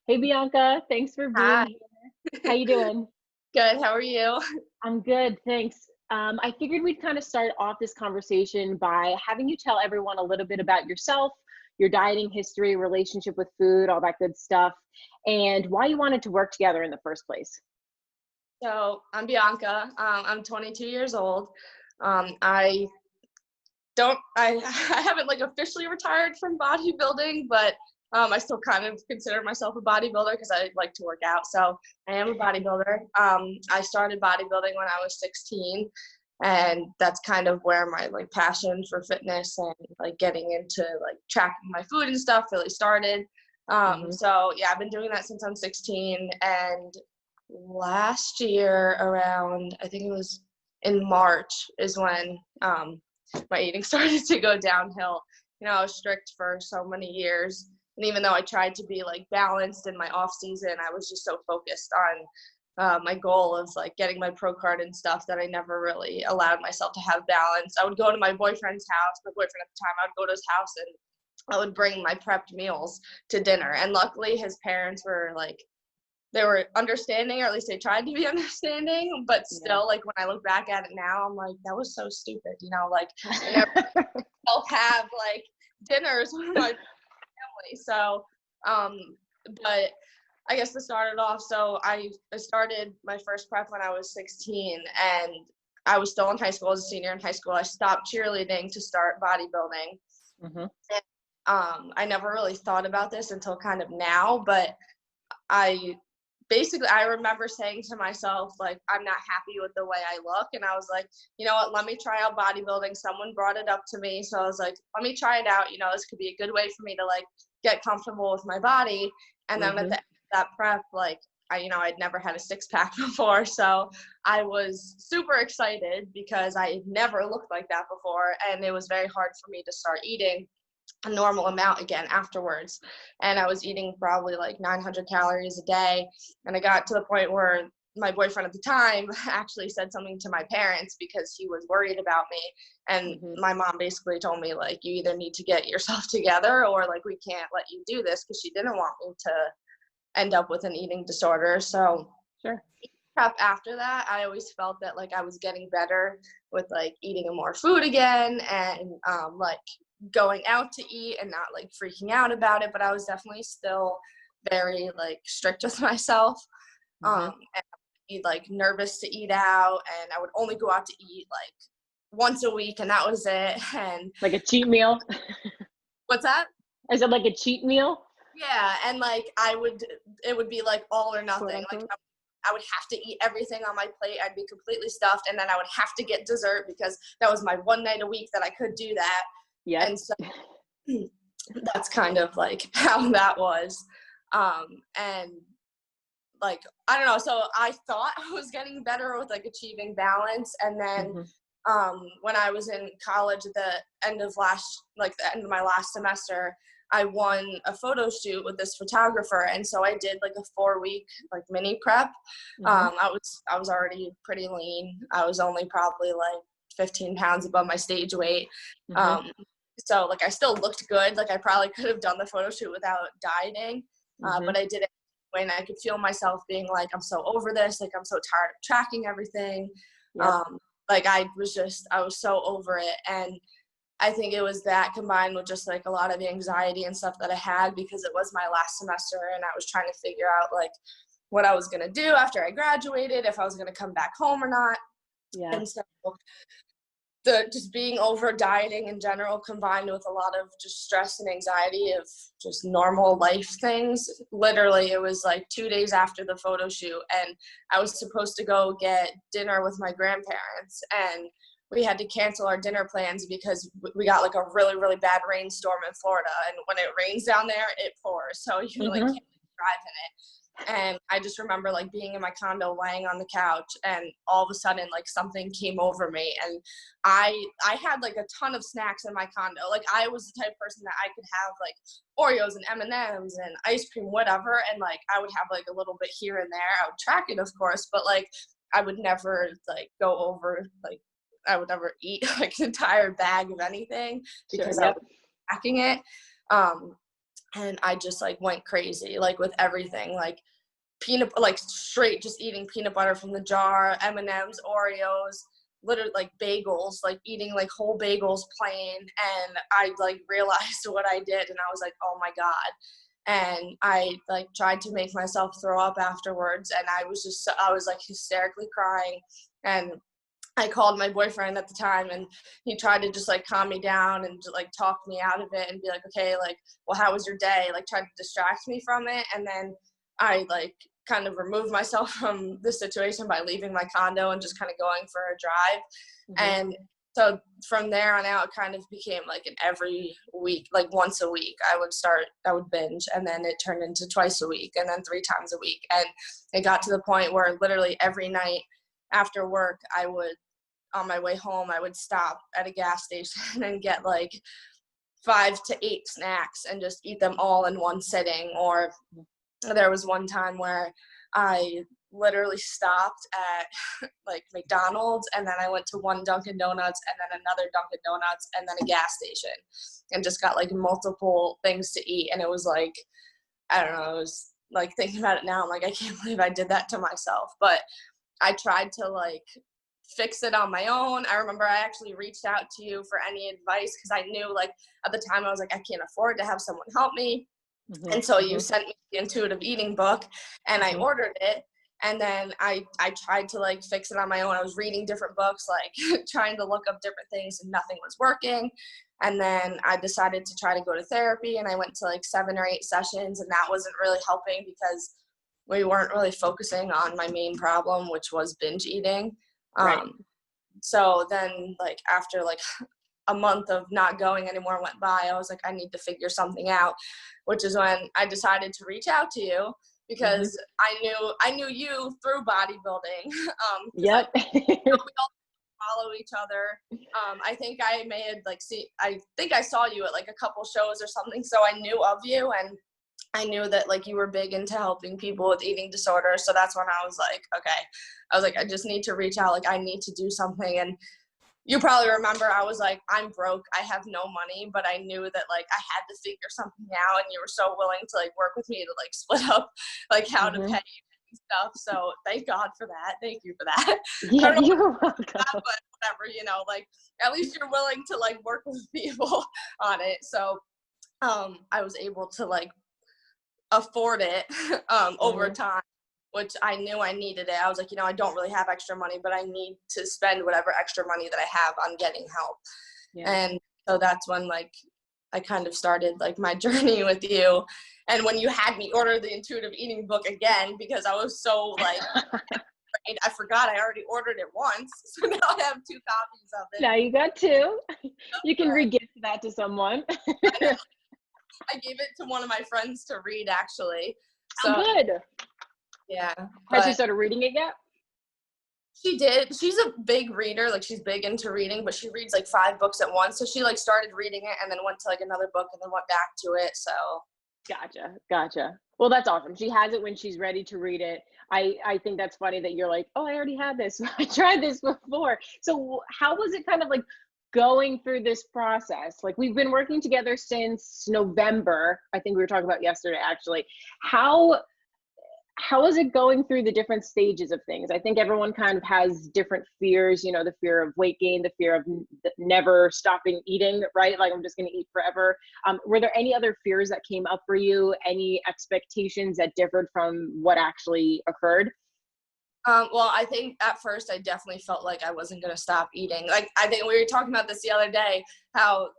Hey Bianca, thanks for Hi. being here. How you doing? Good, how are you? I'm good, thanks. I figured we'd kind of start off this conversation by having you tell everyone a little bit about yourself, your dieting history, relationship with food, all that good stuff, and why you wanted to work together in the first place. So, I'm Bianca. I'm 22 years old. I don't I haven't, like, officially retired from bodybuilding, but, I still kind of consider myself a bodybuilder because I like to work out, so I am a bodybuilder. I started bodybuilding when I was 16, and that's kind of where my, like, passion for fitness and, like, getting into, like, tracking my food and stuff really started. Hmm. So, yeah, I've been doing that since I'm 16, and last year around, I think it was in March, is when, my eating started to go downhill. I was strict for so many years, and even though I tried to be like balanced in my off season, I was just so focused on my goal of like getting my pro card and stuff that I never really allowed myself to have balance. I would go to my boyfriend's house. My boyfriend at the time, I would go to his house and I would bring my prepped meals to dinner. And luckily, his parents were like, they were understanding, or at least they tried to be understanding, but Yeah. still, like, when I look back at it now, I'm like, that was so stupid, like, I never help have, like, dinners with my family, so, um, but I guess to start it off, so I started my first prep when I was 16, and I was still in high school. As a senior in high school, I stopped cheerleading to start bodybuilding, Hmm. and, I never really thought about this until kind of now, but I I remember saying to myself, like, I'm not happy with the way I look. And I was like, you know what, let me try out bodybuilding. Someone brought it up to me. So I was like, let me try it out. This could be a good way for me to like get comfortable with my body. And then at the Hmm. end of that prep, like, I'd never had a six pack before. So I was super excited because I had never looked like that before. And it was very hard for me to start eating a normal amount again afterwards. And I was eating probably like 900 calories a day. And I got to the point where my boyfriend at the time actually said something to my parents because he was worried about me. And Hmm. my mom basically told me, like, you either need to get yourself together or like we can't let you do this, because she didn't want me to end up with an eating disorder. So Sure. prep after that, I always felt that like I was getting better with like eating more food again, and like going out to eat and not like freaking out about it. But I was definitely still very like strict with myself, Hmm. and be like nervous to eat out, and I would only go out to eat like once a week, and that was it. And Like a cheat meal? what's that? Is it like a cheat meal, Yeah, and like it would be like all or quote nothing. Like unquote? I would have to eat everything on my plate. I'd be completely stuffed, and then I would have to get dessert because that was my one night a week that I could do that. Yep. And so that's kind of like how that was. And like, I don't know. So I thought I was getting better with like achieving balance, and then Hmm. when I was in college at the end of the end of my last semester, I won a photo shoot with this photographer, and so I did like a 4 week like mini prep. Hmm. I was already pretty lean. I was only probably like 15 pounds above my stage weight. Hmm. Um, so like I still looked good. Like I probably could have done the photo shoot without dieting, Hmm. but I did it when I could feel myself being like, I'm so over this. Like I'm so tired of tracking everything. Yep. Um, like I was so over it. And I think it was that combined with just like a lot of the anxiety and stuff that I had because it was my last semester and I was trying to figure out like what I was going to do after I graduated, if I was going to come back home or not. Yeah. And so the just being over dieting in general combined with a lot of just stress and anxiety of just normal life things. Literally, it was like 2 days after the photo shoot, and I was supposed to go get dinner with my grandparents, and we had to cancel our dinner plans because we got like a really, really bad rainstorm in Florida. And when it rains down there, it pours. So you like Hmm. can't drive in it. And I just remember like being in my condo laying on the couch, and all of a sudden like something came over me, and I had like a ton of snacks in my condo. Like I was the type of person that I could have like Oreos and M&Ms and ice cream, whatever, and like I would have like a little bit here and there. I would track it, of course, but like I would never like go over like I would never eat like an entire bag of anything Sure. because I Yep. was tracking it. Um, and I just like went crazy, like with everything, like like straight just eating peanut butter from the jar, M&Ms, Oreos, literally like bagels, like eating like whole bagels plain. And I like realized what I did, and I was like, oh my God. And I like tried to make myself throw up afterwards, and I was like hysterically crying. And I called my boyfriend at the time, and he tried to just like calm me down and like talk me out of it and be like, okay, like, well, how was your day? Like, tried to distract me from it. And then I like kind of removed myself from the situation by leaving my condo and just kind of going for a drive. And so from there on out, it kind of became like an every week, like once a week, I would binge, and then it turned into twice a week, and then 3 times a week. And it got to the point where literally every night after work, on my way home, I would stop at a gas station and get like 5 to 8 snacks and just eat them all in one sitting. Or there was one time where I literally stopped at like McDonald's, and then I went to one Dunkin' Donuts, and then another Dunkin' Donuts, and then a gas station, and just got like multiple things to eat. And it was like, I don't know, it was like, thinking about it now, I'm like, I can't believe I did that to myself. But I tried to like fix it on my own. I remember I actually reached out to you for any advice, because I knew like at the time I was like, I can't afford to have someone help me. And so you sent me the intuitive eating book, and I ordered it. And then I tried to like fix it on my own. I was reading different books, like trying to look up different things, and nothing was working. And then I decided to try to go to therapy, and I went to like 7 or 8 sessions, and that wasn't really helping because we weren't really focusing on my main problem, which was binge eating. Right. So then like after like a month of not going anymore went by, I was like, I need to figure something out, which is when I decided to reach out to you, because I knew you through bodybuilding. Yep. We all follow each other. I think I think I saw you at like a couple shows or something, so I knew of you, and I knew that like you were big into helping people with eating disorders. So that's when I was like, okay, I just need to reach out. Like, I need to do something. And you probably remember, I was like, I'm broke, I have no money, but I knew that like I had to figure something out, and you were so willing to like work with me to like split up like how to pay and stuff. So thank God for that. Thank you for that. Yeah, I don't know you're welcome. that, but whatever, like at least you're willing to like work with people on it. So I was able to like afford it over time, which I knew I needed it. I was like, I don't really have extra money, but I need to spend whatever extra money that I have on getting help. And so that's when like I kind of started like my journey with you. And when you had me order the intuitive eating book again, because I was so like I forgot I already ordered it once, so now I have 2 copies of it. Now you got 2. You can re-gift that to someone. I gave it to one of my friends to read, actually. So Oh, good. yeah. Has she started reading it yet? She did. She's a big reader. Like, she's big into reading, but she reads like 5 books at once. So she like started reading it and then went to like another book and then went back to it. So Gotcha. Well, that's awesome. She has it when she's ready to read it. I think that's funny that you're like, oh, I already had this. I tried this before. So how was it kind of like going through this process? Like, we've been working together since November. I think we were talking about yesterday, actually. How is it going through the different stages of things? I think everyone kind of has different fears, the fear of weight gain, the fear of never stopping eating, right? Like, I'm just going to eat forever. Were there any other fears that came up for you? Any expectations that differed from what actually occurred? Well, I think at first I definitely felt like I wasn't going to stop eating. Like, I think we were talking about this the other day, how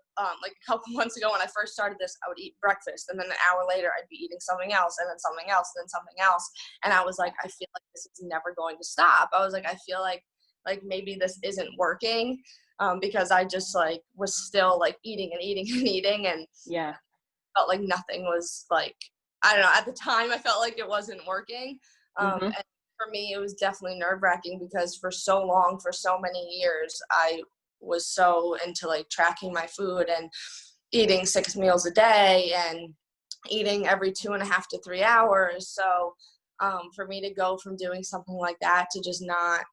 like a couple months ago when I first started this, I would eat breakfast, and then an hour later I'd be eating something else, and then something else, and then something else. And I was like, I feel like this is never going to stop. I was like, I feel like maybe this isn't working, because I just like was still like eating and eating and eating, and felt like nothing was like, I don't know, at the time I felt like it wasn't working. And for me, it was definitely nerve-wracking, because for so long, for so many years, I was so into like tracking my food and eating 6 meals a day and eating every 2.5 to 3 hours. So for me to go from doing something like that to just not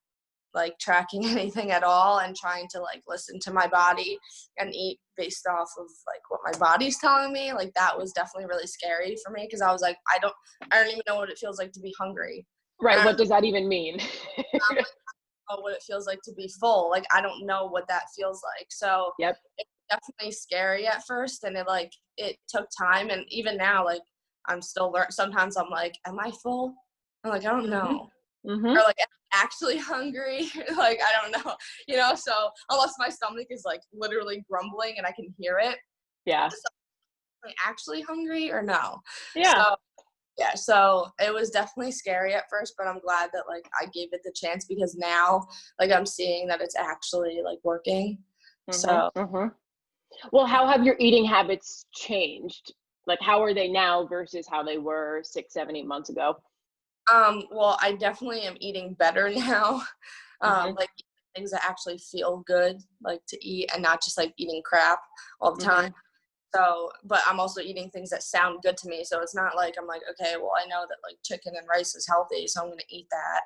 like tracking anything at all and trying to like listen to my body and eat based off of like what my body's telling me. Like that was definitely really scary for me because I was like, I don't even know what it feels like to be hungry. Right. I What don't does that even mean? know what it feels like to be full. Like I don't know what that feels like. So Yep. it's definitely scary at first, and it took time. And even now, like I'm still learning. Sometimes I'm like, am I full? I'm like, I don't know. Mm-hmm. Or like, am I actually hungry? Like I don't know, so unless my stomach is like literally grumbling and I can hear it, Yeah. so am I actually hungry or no? Yeah. So yeah, so it was definitely scary at first, but I'm glad that like I gave it the chance because now like I'm seeing that it's actually like working. So Mm-hmm. Mm-hmm. Well, how have your eating habits changed? Like, how are they now versus how they were 6, 7, 8 months ago? well, I definitely am eating better now. Mm-hmm. Like things that actually feel good, like to eat and not just like eating crap all the time. Mm-hmm. So, but I'm also eating things that sound good to me. So it's not like I'm like, okay, well, I know that like chicken and rice is healthy, so I'm going to eat that.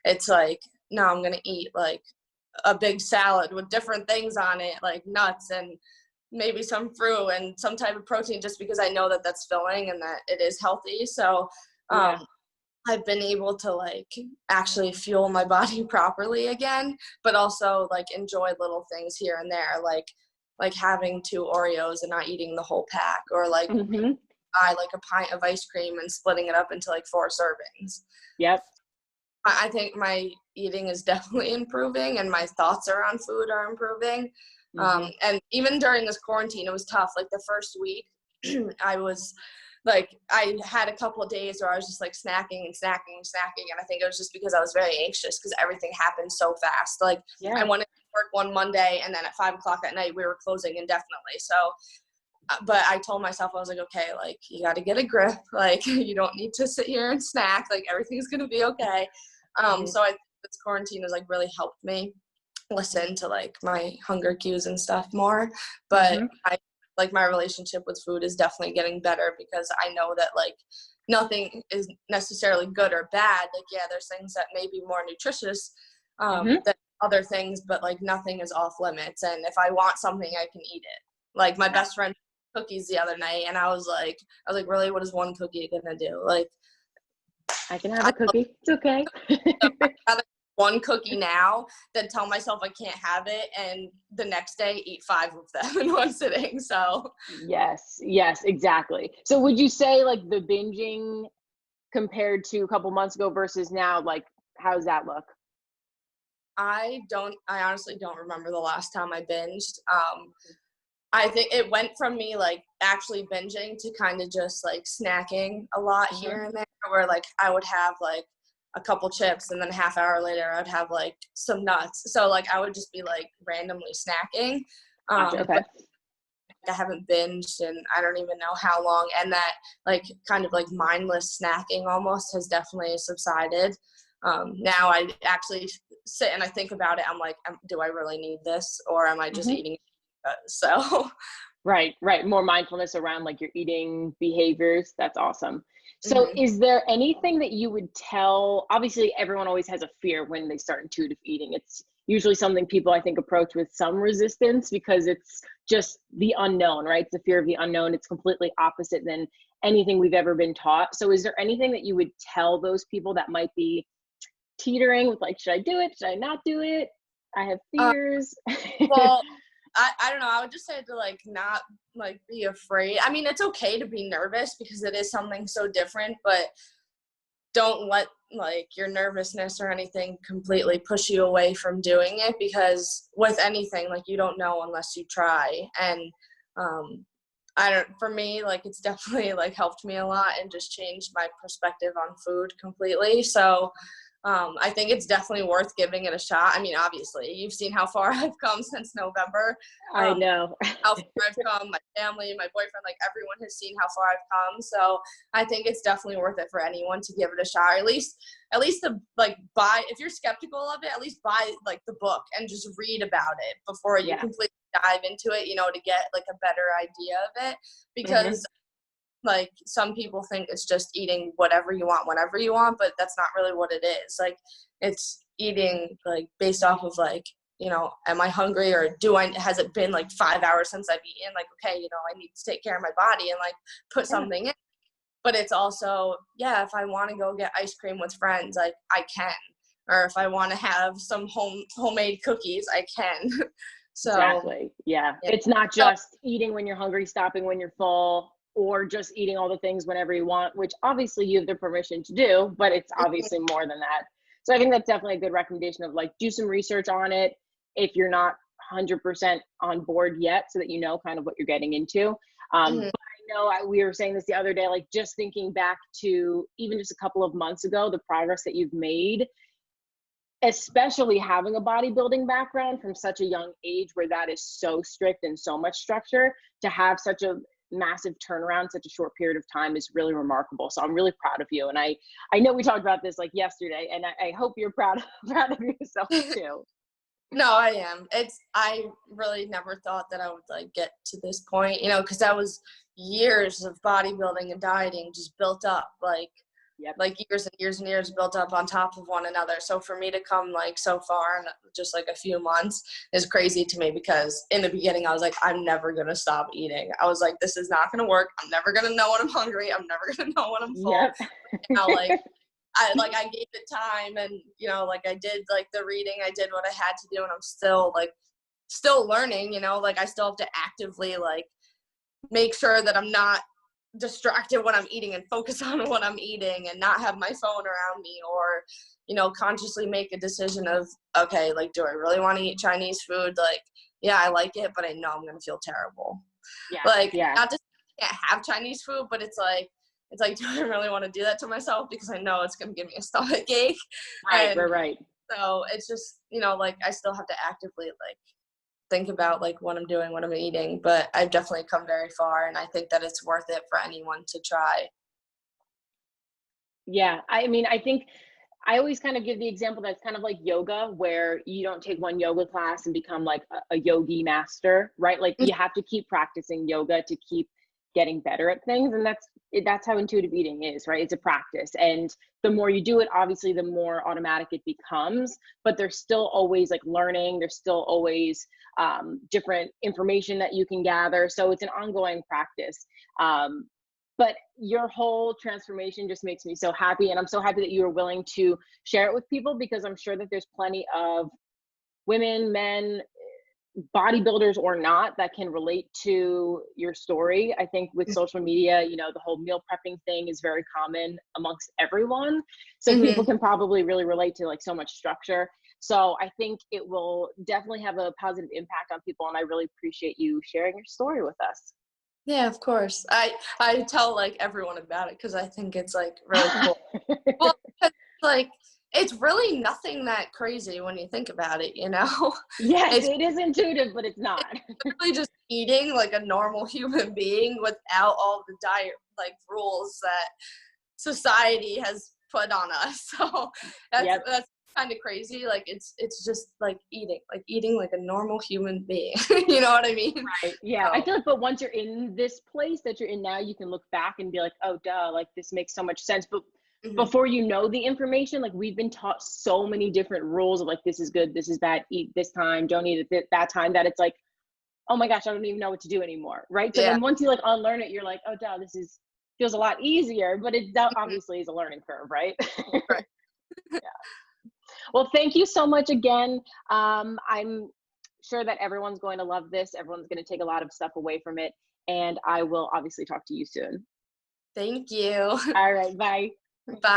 It's like, no, I'm going to eat like a big salad with different things on it, like nuts and maybe some fruit and some type of protein, just because I know that that's filling and that it is healthy. So, Yeah. I've been able to like actually fuel my body properly again, but also like enjoy little things here and there, like having 2 Oreos and not eating the whole pack, or like Mm-hmm. buy like a pint of ice cream and splitting it up into like 4 servings. Yep. I think my eating is definitely improving and my thoughts around food are improving. Mm-hmm. And even during this quarantine, it was tough. Like the first week, I was like, I had a couple of days where I was just like snacking and snacking and snacking. And I think it was just because I was very anxious because everything happened so fast. Like I Yeah. went to work one Monday and then at 5 o'clock at night, we were closing indefinitely. So but I told myself, I was like, okay, like you got to get a grip. Like you don't need to sit here and snack. Like everything's going to be okay. Mm-hmm. So this quarantine has like really helped me listen to like my hunger cues and stuff more. But Mm-hmm. I like my relationship with food is definitely getting better because I know that like nothing is necessarily good or bad. Like, yeah, there's things that may be more nutritious Mm-hmm. than other things, but like nothing is off limits. And if I want something, I can eat it. Like my Yeah. best friend cookies the other night, and I was like, really, what is one cookie gonna do? Like, I can have I a cookie. It's okay. I'd rather one cookie now than tell myself I can't have it, and the next day eat 5 of them in one sitting. So Yes. Yes, exactly. So would you say like the binging compared to a couple months ago versus now, like how's that look? I honestly don't remember the last time I binged. I think it went from me like actually binging to kind of just like snacking a lot Mm-hmm. here and there, where like I would have like a couple chips and then a half hour later I would have like some nuts. So like I would just be like randomly snacking. Gotcha. Okay. But I haven't binged and I don't even know how long. And that like kind of like mindless snacking almost has definitely subsided. Now I actually sit and I think about it. I'm like, do I really need this, or am I just Mm-hmm. eating? So. Right, right. More mindfulness around like your eating behaviors. That's awesome. So, Mhm. is there anything that you would tell? Obviously, everyone always has a fear when they start intuitive eating. It's usually something people I think approach with some resistance because it's just the unknown, right? It's the fear of the unknown. It's completely opposite than anything we've ever been taught. So, is there anything that you would tell those people that might be teetering with like, should I do it? Should I not do it? I have Uh, fears. well, I don't know. I would just say to like not like be afraid. I mean, it's okay to be nervous because it is something so different, but don't let like your nervousness or anything completely push you away from doing it, because with anything, like you don't know unless you try. And I don't, for me, like it's definitely like helped me a lot and just changed my perspective on food completely. So I think it's definitely worth giving it a shot. I mean, obviously you've seen how far I've come since November. I know. How far I've come, my family, my boyfriend, like everyone has seen how far I've come. So I think it's definitely worth it for anyone to give it a shot. Or at least to like buy, if you're skeptical of it, at least buy like the book and just read about it before you Yeah. completely dive into it, to get like a better idea of it. Hmm. Because like some people think it's just eating whatever you want whenever you want, but that's not really what it is. Like it's eating like based off of like, you know, am I hungry, or has it been like 5 hours since I've eaten? Like, okay, you know, I need to take care of my body and like put something in. But it's also, yeah, if I want to go get ice cream with friends, like I can. Or if I want to have some homemade cookies, I can. So Exactly. Yeah. yeah. It's not just eating when you're hungry, stopping when you're full, or just eating all the things whenever you want, which obviously you have the permission to do, but it's obviously more than that. So I think that's definitely a good recommendation of like do some research on it if you're not 100% on board yet, so that you know kind of what you're getting into. But I know we were saying this the other day, like just thinking back to even just a couple of months ago, the progress that you've made, especially having a bodybuilding background from such a young age where that is so strict and so much structure, to have such a massive turnaround such a short period of time is really remarkable. So I'm really proud of you. And I know we talked about this like yesterday, and I hope you're proud of yourself too. No, I am. I really never thought that I would like get to this point, you know, because that was years of bodybuilding and dieting just built up, like Yep. like years and years and years built up on top of one another. So for me to come like so far in just like a few months is crazy to me, because in the beginning I was like, I'm never gonna stop eating. I was like, this is not gonna work. I'm never gonna know when I'm hungry. I'm never gonna know when I'm full. Yep. Now, like I gave it time, and you know, like I did like the reading, I did what I had to do, and I'm still learning, you know, like I still have to actively like make sure that I'm not distracted when I'm eating and focus on what I'm eating and not have my phone around me, or, you know, consciously make a decision of, okay, like, do I really want to eat Chinese food? Like, yeah, I like it, but I know I'm going to feel terrible. Yeah. Like, Yeah. not just can't have Chinese food, but it's like, do I really want to do that to myself? Because I know it's going to give me a stomach ache. Right. And Right. so it's just, you know, like I still have to actively like think about like what I'm doing, what I'm eating, but I've definitely come very far, and I think that it's worth it for anyone to try. Yeah. I mean, I think I always kind of give the example that's kind of like yoga, where you don't take one yoga class and become like a yogi master, right? Like you have to keep practicing yoga to keep getting better at things. And that's how intuitive eating is, right? It's a practice. And the more you do it, obviously, the more automatic it becomes. But there's still always like learning, there's still always different information that you can gather. So it's an ongoing practice. But your whole transformation just makes me so happy. And I'm so happy that you are willing to share it with people, because I'm sure that there's plenty of women, men, bodybuilders or not, that can relate to your story. I think with social media, you know, the whole meal prepping thing is very common amongst everyone. So people can probably really relate to like so much structure. So I think it will definitely have a positive impact on people. And I really appreciate you sharing your story with us. Yeah, of course. I tell like everyone about it because I think it's like really cool. Well, it's like it's really nothing that crazy when you think about it, you know? Yes, It's it is intuitive, but it's not. literally just eating like a normal human being without all the diet like rules that society has put on us. So Yep. that's kind of crazy. Like it's just like eating like a normal human being. You know what I mean? Right. Yeah. I So, feel like, but once you're in this place that you're in now, you can look back and be like, oh, duh, like this makes so much sense. But before you know the information, like we've been taught so many different rules of like, this is good, this is bad, eat this time, don't eat it that time, that it's like, oh my gosh, I don't even know what to do anymore. Right. So yeah. then once you like unlearn it, you're like, oh, duh, feels a lot easier, but it obviously is a learning curve. Right. Right. Well, thank you so much again. I'm sure that everyone's going to love this. Everyone's going to take a lot of stuff away from it. And I will obviously talk to you soon. Thank you. All right. Bye. Bye.